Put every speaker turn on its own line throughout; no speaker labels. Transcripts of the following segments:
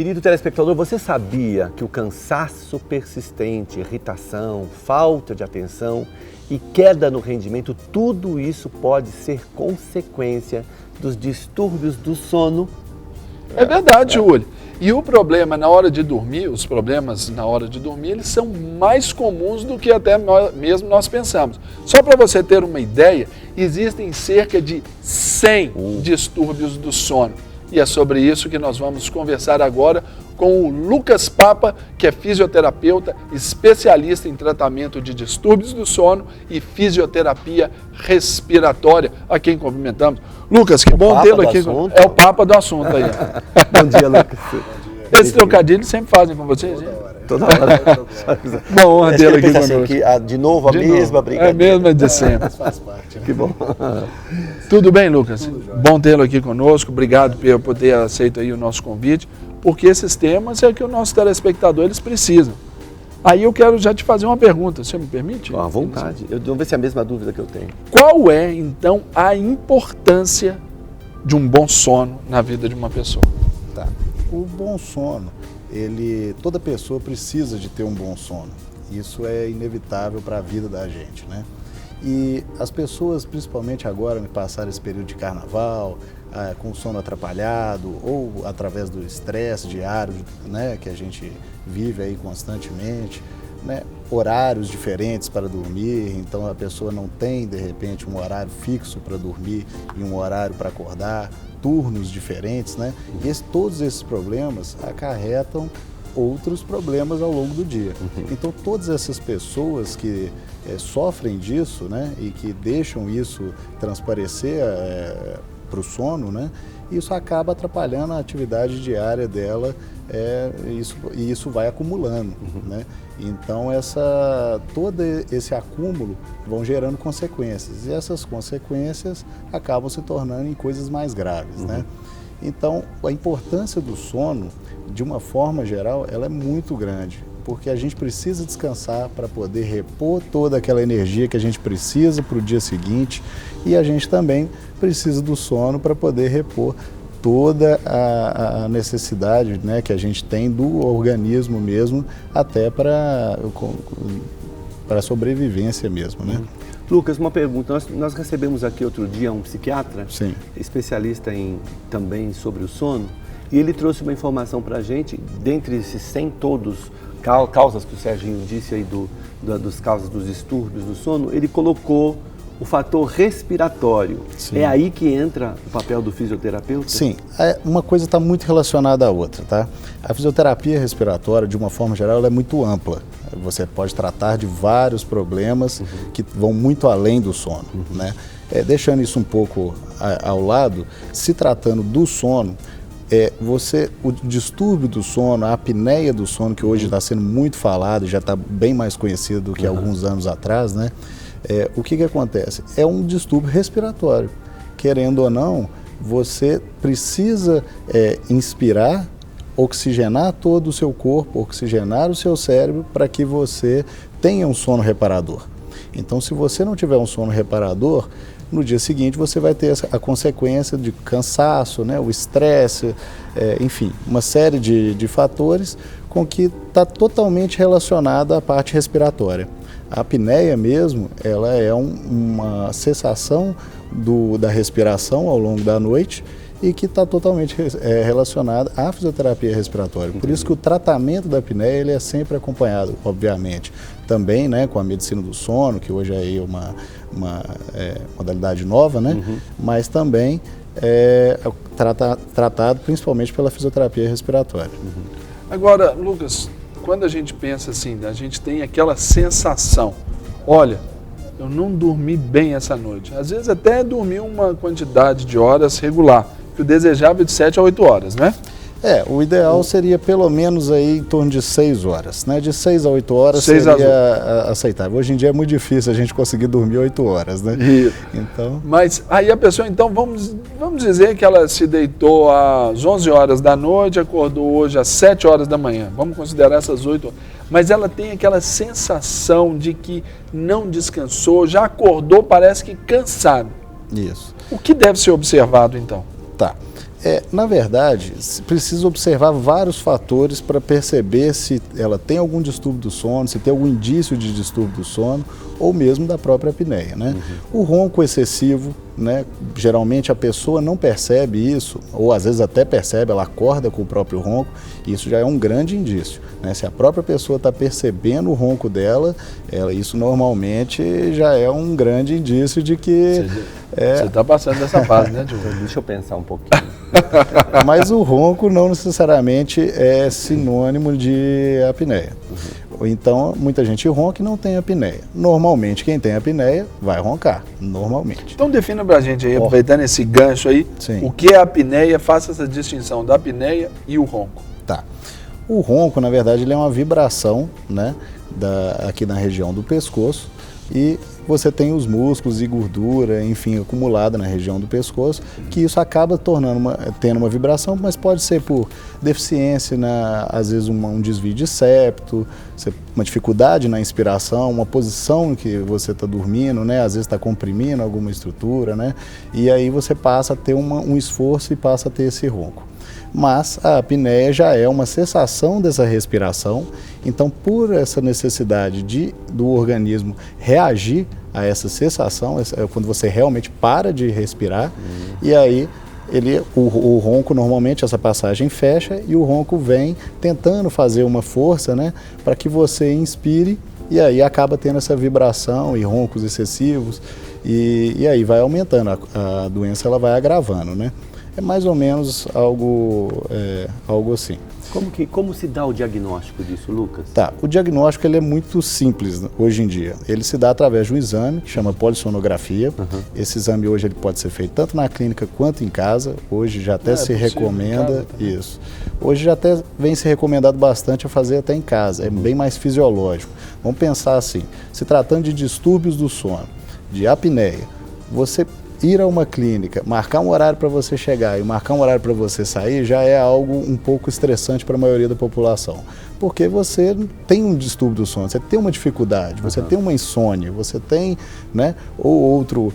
Querido telespectador, você sabia que o cansaço persistente, irritação, falta de atenção e queda no rendimento, tudo isso pode ser consequência dos distúrbios do sono?
É verdade, Júlio. E o problema na hora de dormir, os problemas na hora de dormir, eles são mais comuns do que até mesmo nós pensamos. Só para você ter uma ideia, existem cerca de 100 distúrbios do sono. E é sobre isso que nós vamos conversar agora com o Lucas Papa, que é fisioterapeuta, especialista em tratamento de distúrbios do sono e fisioterapia respiratória, a quem cumprimentamos. Lucas, que bom tê-lo aqui. É o Papa do assunto aí.
Bom dia, Lucas.
Esse trocadilho sempre fazem com vocês, hein?
Toda hora.
Bom, honra dele aqui conosco.
Assim, que, de novo, a mesma brincadeira.
É a mesma de sempre.
Faz parte, né?
Que bom.
Tudo bem, Lucas? Bom tê-lo aqui conosco. Obrigado por ter aceito aí o nosso convite, porque esses temas é que o nosso telespectador eles precisam. Aí eu quero já te fazer uma pergunta, você me permite?
À vontade. Vamos ver se é a mesma dúvida que eu tenho.
Qual é, então, a importância de um bom sono na vida de uma pessoa?
Tá. O bom sono, toda pessoa precisa de ter um bom sono. Isso é inevitável para a vida da gente, né? E as pessoas, principalmente agora, me passaram esse período de carnaval, com o sono atrapalhado ou através do estresse diário, né, que a gente vive aí constantemente, né, horários diferentes para dormir, então a pessoa não tem, de repente, um horário fixo para dormir e um horário para acordar, turnos diferentes, né? E todos esses problemas acarretam outros problemas ao longo do dia. Então, todas essas pessoas que sofrem disso, né, e que deixam isso transparecer para o sono, né, isso acaba atrapalhando a atividade diária dela, e isso vai acumulando, né? Então, todo esse acúmulo vão gerando consequências, e essas consequências acabam se tornando em coisas mais graves, né? Então, a importância do sono, de uma forma geral, ela é muito grande, porque a gente precisa descansar para poder repor toda aquela energia que a gente precisa para o dia seguinte, e a gente também precisa do sono para poder repor toda a necessidade, né, que a gente tem do organismo mesmo, até para a sobrevivência mesmo, né?
Lucas, uma pergunta. Nós recebemos aqui outro dia um psiquiatra,
Sim,
especialista também sobre o sono, e ele trouxe uma informação para a gente, dentre esses 100 causas que o Serginho disse aí das causas dos distúrbios do sono, ele colocou o fator respiratório.
Sim.
É aí que entra o papel do fisioterapeuta?
Sim, uma coisa está muito relacionada à outra, tá? A fisioterapia respiratória, de uma forma geral, ela é muito ampla. Você pode tratar de vários problemas que vão muito além do sono, né? Deixando isso um pouco ao lado, se tratando do sono, o distúrbio do sono, a apneia do sono, que hoje está sendo muito falado, já está bem mais conhecido do que alguns anos atrás, né? O que acontece? É um distúrbio respiratório. Querendo ou não, você precisa inspirar, oxigenar todo o seu corpo, oxigenar o seu cérebro para que você tenha um sono reparador. Então, se você não tiver um sono reparador, no dia seguinte você vai ter a consequência de cansaço, né, o estresse, enfim, uma série de fatores com que está totalmente relacionada à parte respiratória. A apneia mesmo, ela é uma cessação da respiração ao longo da noite e que está totalmente relacionada à fisioterapia respiratória. Por isso que o tratamento da apneia ele é sempre acompanhado, obviamente, também, né, com a medicina do sono, que hoje é uma modalidade nova, né, mas também tratado principalmente pela fisioterapia respiratória.
Agora, Lucas, quando a gente pensa assim, a gente tem aquela sensação, olha, eu não dormi bem essa noite. Às vezes até dormi uma quantidade de horas regular, que o desejável é de 7 a 8 horas, né?
O ideal seria pelo menos aí em torno de 6 horas, né? De 6 a 8 horas seria aceitável. Hoje em dia é muito difícil a gente conseguir dormir 8 horas, né? Então...
Mas aí a pessoa, então, vamos dizer que ela se deitou às 11 horas da noite, acordou hoje às 7 horas da manhã. Vamos considerar essas 8 horas. Mas ela tem aquela sensação de que não descansou, já acordou, parece que cansado.
Isso.
O que deve ser observado, então?
Tá. Na verdade, precisa observar vários fatores para perceber se ela tem algum distúrbio do sono, se tem algum indício de distúrbio do sono ou mesmo da própria apneia, né? O ronco excessivo, né? Geralmente a pessoa não percebe isso, ou às vezes até percebe, ela acorda com o próprio ronco, e isso já é um grande indício, né? Se a própria pessoa está percebendo o ronco dela, isso normalmente já é um grande indício de que...
Você está passando dessa fase, né, Diogo?
Deixa eu pensar um pouquinho.
Mas o ronco não necessariamente é sinônimo de apneia. Então, muita gente ronca e não tem apneia. Normalmente, quem tem apneia vai roncar, normalmente.
Então, defina pra gente aí, aproveitando esse gancho aí,
Sim.
o que é a apneia, faça essa distinção da apneia e o ronco.
Tá. O ronco, na verdade, ele é uma vibração, né, aqui na região do pescoço, e você tem os músculos e gordura, enfim, acumulada na região do pescoço, que isso acaba tendo uma vibração, mas pode ser por deficiência, às vezes um desvio de septo, uma dificuldade na inspiração, uma posição que você está dormindo, né? Às vezes está comprimindo alguma estrutura, né? E aí você passa a ter um esforço e passa a ter esse ronco. Mas a apneia já é uma cessação dessa respiração, então por essa necessidade do organismo reagir a essa cessação, é quando você realmente para de respirar, e aí o ronco normalmente, essa passagem fecha e o ronco vem tentando fazer uma força, né, para que você inspire, e aí acaba tendo essa vibração e roncos excessivos, e aí vai aumentando, a doença ela vai agravando, né? É mais ou menos algo assim.
Como se dá o diagnóstico disso, Lucas?
Tá, o diagnóstico ele é muito simples hoje em dia. Ele se dá através de um exame que chama polissonografia. Esse exame hoje ele pode ser feito tanto na clínica quanto em casa. Hoje já até se recomenda isso. Hoje já até vem se recomendado bastante a fazer até em casa. É bem mais fisiológico. Vamos pensar assim, se tratando de distúrbios do sono, de apneia, você ir a uma clínica, marcar um horário para você chegar e marcar um horário para você sair já é algo um pouco estressante para a maioria da população. Porque você tem um distúrbio do sono, você tem uma dificuldade, você tem uma insônia, você tem, né, ou outro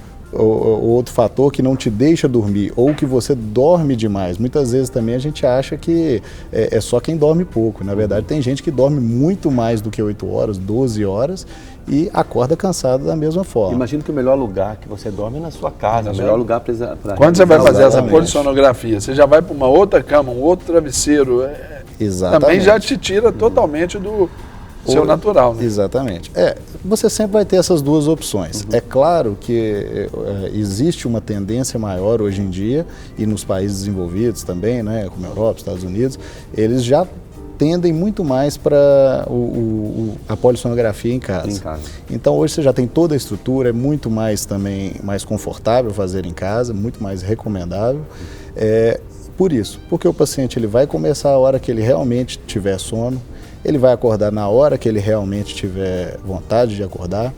fator que não te deixa dormir, ou que você dorme demais. Muitas vezes também a gente acha que é só quem dorme pouco. Na verdade, tem gente que dorme muito mais do que 8 horas, 12 horas, e acorda cansado da mesma forma.
Imagino que o melhor lugar que você dorme é na sua casa, o melhor lugar para...
Quando você vai fazer essa polissonografia, você já vai para uma outra cama, um outro travesseiro,
Exatamente.
Também já te tira totalmente do seu natural, né?
Exatamente. Você sempre vai ter essas duas opções. É claro que existe uma tendência maior hoje em dia, e nos países desenvolvidos também, né, como a Europa, Estados Unidos, eles já tendem muito mais para a polissonografia em casa. Então hoje você já tem toda a estrutura, é muito mais também mais confortável fazer em casa, muito mais recomendável. Por isso, porque o paciente ele vai começar a hora que ele realmente tiver sono, ele vai acordar na hora que ele realmente tiver vontade de acordar.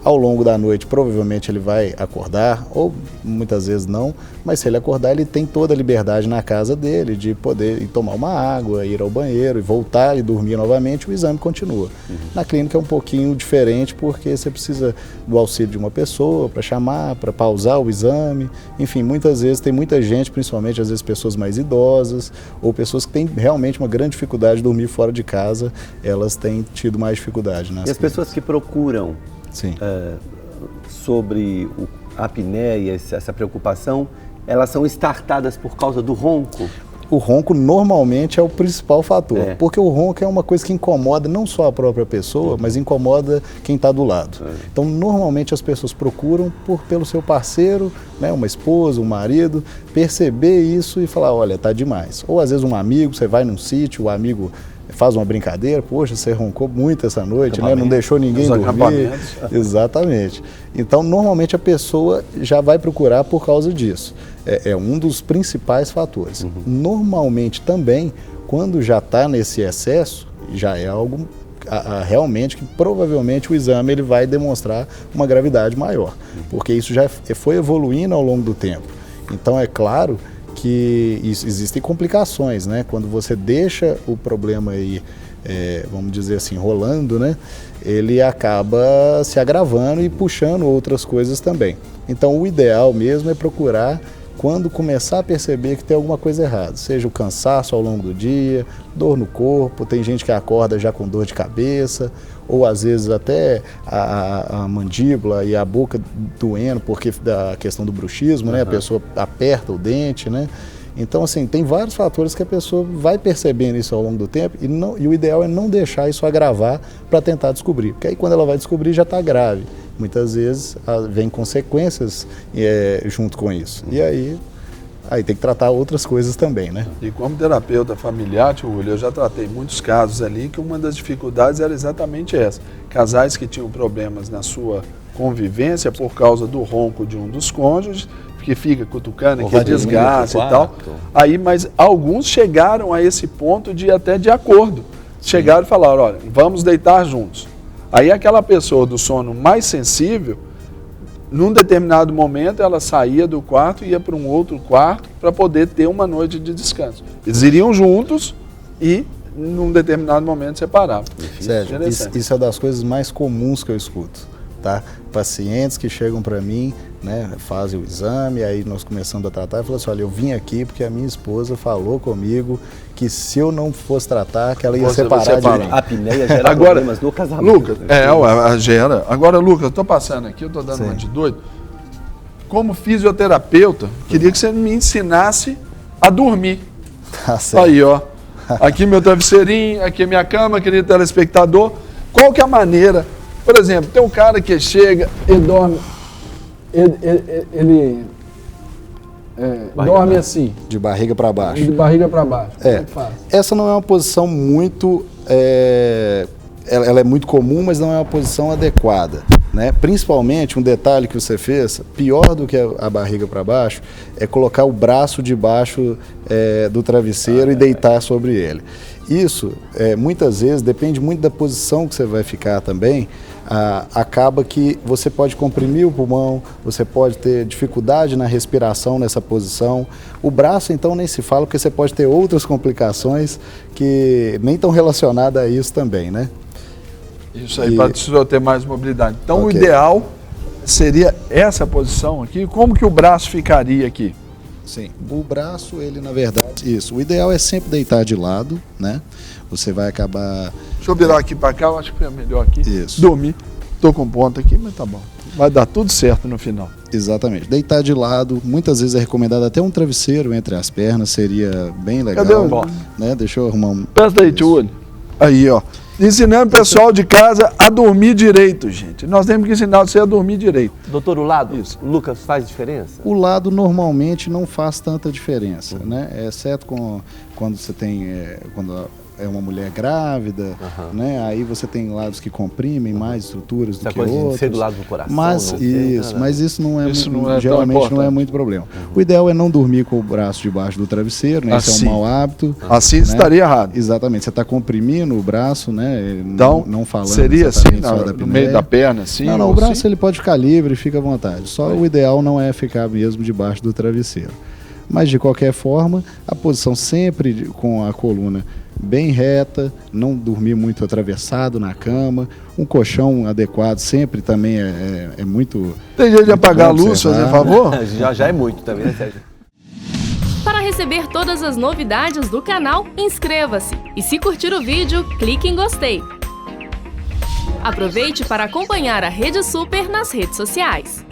Ao longo da noite, provavelmente ele vai acordar, ou muitas vezes não, mas se ele acordar, ele tem toda a liberdade na casa dele de poder ir tomar uma água, ir ao banheiro e voltar e dormir novamente, o exame continua. Na clínica é um pouquinho diferente, porque você precisa do auxílio de uma pessoa para chamar, para pausar o exame. Enfim, muitas vezes tem muita gente, principalmente às vezes pessoas mais idosas, ou pessoas que têm realmente uma grande dificuldade de dormir fora de casa, elas têm tido mais dificuldade nas
clínicas. E as pessoas que procuram sobre a apneia, essa preocupação, elas são startadas por causa do ronco?
O ronco normalmente é o principal fator, porque o ronco é uma coisa que incomoda não só a própria pessoa, mas incomoda quem está do lado. Então, normalmente as pessoas procuram pelo seu parceiro, né, uma esposa, um marido, perceber isso e falar, olha, tá demais. Ou às vezes um amigo, você vai num sítio, o amigo faz uma brincadeira, poxa, você roncou muito essa noite, né? Não deixou ninguém dormir. Exatamente. Então, normalmente a pessoa já vai procurar por causa disso. É um dos principais fatores. Normalmente também, quando já está nesse excesso, já é algo realmente que provavelmente o exame ele vai demonstrar uma gravidade maior, porque isso já foi evoluindo ao longo do tempo. Então, é claro que existem complicações, né? Quando você deixa o problema aí, vamos dizer assim, rolando, né? Ele acaba se agravando e puxando outras coisas também. Então, o ideal mesmo é procurar quando começar a perceber que tem alguma coisa errada, seja o cansaço ao longo do dia, dor no corpo, tem gente que acorda já com dor de cabeça, ou às vezes até a mandíbula e a boca doendo, porque da questão do bruxismo, né? A pessoa aperta o dente, né? Então, assim, tem vários fatores que a pessoa vai percebendo isso ao longo do tempo e o ideal é não deixar isso agravar para tentar descobrir, porque aí quando ela vai descobrir já está grave. Muitas vezes vem consequências junto com isso. E aí tem que tratar outras coisas também, né?
E como terapeuta familiar, tio William, eu já tratei muitos casos ali que uma das dificuldades era exatamente essa. Casais que tinham problemas na sua convivência por causa do ronco de um dos cônjuges, que fica cutucando, que desgasta e tal. Aí, mas alguns chegaram a esse ponto de até de acordo. Chegaram e falaram, olha, vamos deitar juntos. Aí aquela pessoa do sono mais sensível, num determinado momento ela saía do quarto e ia para um outro quarto para poder ter uma noite de descanso. Eles iriam juntos e num determinado momento separavam.
Sérgio, isso é das coisas mais comuns que eu escuto, tá? Pacientes que chegam para mim, né, fazem o exame, aí nós começamos a tratar e falam assim, olha, eu vim aqui porque a minha esposa falou comigo que se eu não fosse tratar, que ela ia separar de mim.
A apneia gera problemas no casamento.
Lucas, gera. Agora, Lucas, eu estou passando aqui, eu estou dando uma de doido. Como fisioterapeuta, queria que você me ensinasse a dormir.
Tá certo.
Aí, ó. Aqui meu travesseirinho, aqui minha cama, querido telespectador. Qual que é a maneira? Por exemplo, tem um cara que chega e dorme, ele dorme assim.
De barriga para baixo.
De barriga para baixo. Como é que faz?
Essa não é uma posição muito... ela é muito comum, mas não é uma posição adequada, né? Principalmente, um detalhe que você fez, pior do que a barriga para baixo, é colocar o braço debaixo do travesseiro e deitar sobre ele. Isso, muitas vezes, depende muito da posição que você vai ficar também, acaba que você pode comprimir o pulmão, você pode ter dificuldade na respiração nessa posição. O braço, então, nem se fala, porque você pode ter outras complicações que nem estão relacionadas a isso também, né?
Isso aí, para o ter mais mobilidade. Então, o ideal seria essa posição aqui. Como que o braço ficaria aqui?
Sim, o braço, ele na verdade, isso. O ideal é sempre deitar de lado, né? Você vai acabar...
Deixa eu virar aqui para cá, eu acho que é melhor aqui.
Isso.
Dormir. Estou com ponta aqui, mas tá bom. Vai dar tudo certo no final.
Exatamente. Deitar de lado, muitas vezes é recomendado até um travesseiro entre as pernas, seria bem legal.
Cadê o...
né? Deixa eu arrumar um...
Presta aí, tio Olho. Aí, ó. Ensinando o pessoal de casa a dormir direito, gente. Nós temos que ensinar você a dormir direito.
Doutor, o lado,
Isso.
Lucas, faz diferença?
O lado normalmente não faz tanta diferença, né? Exceto quando você tem... quando é uma mulher grávida, né? Aí você tem lados que comprimem mais estruturas do que outros.
Ser do lado do coração.
Mas isso não é, geralmente não é muito problema.
Uhum.
O ideal é não dormir com o braço debaixo do travesseiro, né?
Assim.
Esse é um mau hábito.
Assim
né?
estaria errado.
Exatamente. Você está comprimindo o braço, né?
Então,
não falando
seria assim,
só da
no meio da perna, assim?
Não, o braço ele pode ficar livre, fica à vontade. Só o ideal não é ficar mesmo debaixo do travesseiro. Mas de qualquer forma, a posição sempre com a coluna bem reta, não dormir muito atravessado na cama, um colchão adequado sempre também é muito...
Tem jeito de apagar a luz, fazer favor?
já é muito também, né, Sérgio?
Para receber todas as novidades do canal, inscreva-se e se curtir o vídeo, clique em gostei. Aproveite para acompanhar a Rede Super nas redes sociais.